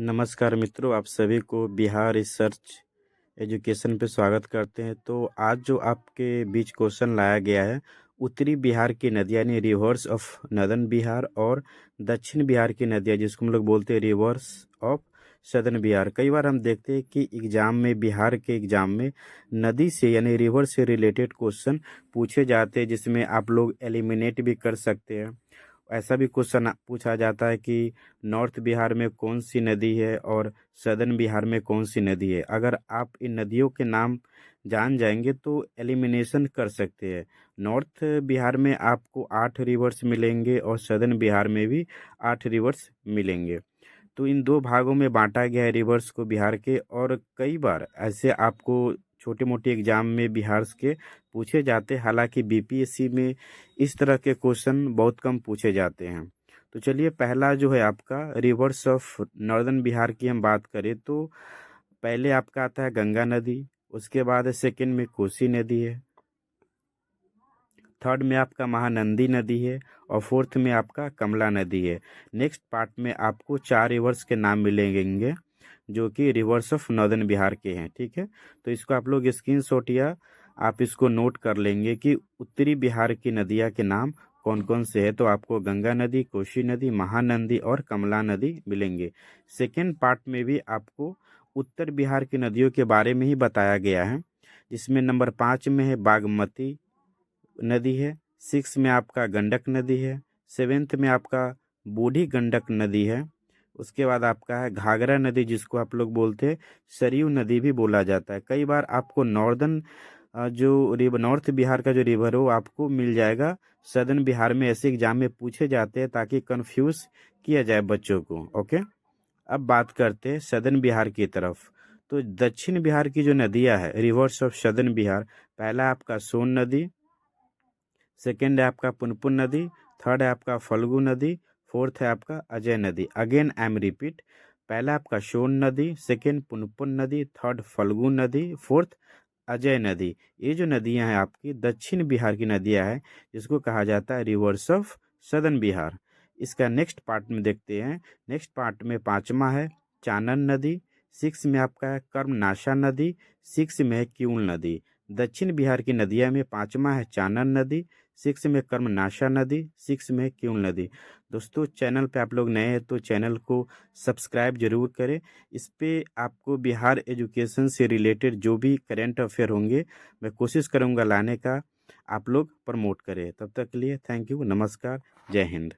नमस्कार मित्रों, आप सभी को बिहार रिसर्च एजुकेशन पे स्वागत करते हैं। तो आज जो आपके बीच क्वेश्चन लाया गया है, उत्तरी बिहार की नदियाँ यानी रिवर्स ऑफ नदर्न बिहार और दक्षिण बिहार की नदियाँ जिसको हम लोग बोलते हैं रिवर्स ऑफ सदर्न बिहार। कई बार हम देखते हैं कि एग्जाम में, बिहार के एग्जाम में नदी से यानी रिवर से रिलेटेड क्वेश्चन पूछे जाते हैं, जिसमें आप लोग एलिमिनेट भी कर सकते हैं। ऐसा भी क्वेश्चन पूछा जाता है कि नॉर्थ बिहार में कौन सी नदी है और सदर्न बिहार में कौन सी नदी है। अगर आप इन नदियों के नाम जान जाएंगे तो एलिमिनेशन कर सकते हैं। नॉर्थ बिहार में आपको 8 रिवर्स मिलेंगे और सदर्न बिहार में भी 8 रिवर्स मिलेंगे। तो इन दो भागों में बांटा गया है रिवर्स को बिहार के। और कई बार ऐसे आपको छोटे मोटे एग्जाम में बिहार के पूछे जाते हैं। हालांकि बीपीएससी में इस तरह के क्वेश्चन बहुत कम पूछे जाते हैं। तो चलिए, पहला जो है आपका रिवर्स ऑफ नॉर्दर्न बिहार की हम बात करें तो पहले आपका आता है गंगा नदी, उसके बाद सेकंड में कोसी नदी है, थर्ड में आपका महानंदी नदी है और फोर्थ में आपका कमला नदी है। नेक्स्ट पार्ट में आपको 4 रिवर्स के नाम मिलेंगे जो कि रिवर्स ऑफ नॉर्दर्न बिहार के हैं। ठीक है, तो इसको आप लोग स्क्रीनशॉट या आप इसको नोट कर लेंगे कि उत्तरी बिहार की नदियाँ के नाम कौन कौन से है। तो आपको गंगा नदी, कोसी नदी, महानंदी और कमला नदी मिलेंगे। सेकेंड पार्ट में भी आपको उत्तर बिहार की नदियों के बारे में ही बताया गया है, जिसमें नंबर 5 में है बागमती नदी है, 6 में आपका गंडक नदी है, 7th में आपका बूढ़ी गंडक नदी है। उसके बाद आपका है घाघरा नदी, जिसको आप लोग बोलते हैं सरयू नदी भी बोला जाता है। कई बार आपको नॉर्दर्न जो रिवर, नॉर्थ बिहार का जो रिवर हो आपको मिल जाएगा सदर्न बिहार में। ऐसे एग्जाम में पूछे जाते हैं ताकि कंफ्यूज किया जाए बच्चों को। ओके, अब बात करते हैं सदर्न बिहार की तरफ। तो दक्षिण बिहार की जो नदियां है रिवर्स ऑफ सदर्न बिहार, पहला आपका सोन नदी, सेकेंड है आपका पुनपुन नदी, थर्ड है आपका फल्गु नदी, फोर्थ है आपका अजय नदी। अगेन आई एम रिपीट, पहला आपका सोन नदी, सेकेंड पुनपुन नदी, थर्ड फल्गु नदी, फोर्थ अजय नदी। ये जो नदियां हैं आपकी दक्षिण बिहार की नदियां हैं, जिसको कहा जाता है रिवर्स ऑफ सदर्न बिहार। इसका नेक्स्ट पार्ट में देखते हैं। नेक्स्ट पार्ट में पांचवा है चानन नदी, 6 में आपका है कर्मनाशा नदी, 6 में है क्यूल नदी। दक्षिण बिहार की नदियां में पांचवा है चानन नदी, 6 में कर्मनाशा नदी, 6 में क्यूल नदी। दोस्तों, चैनल पे आप लोग नए हैं तो चैनल को सब्सक्राइब जरूर करें। इस पे आपको बिहार एजुकेशन से रिलेटेड जो भी करेंट अफेयर होंगे मैं कोशिश करूंगा लाने का, आप लोग प्रमोट करें। तब तक के लिए थैंक यू, नमस्कार, जय हिंद।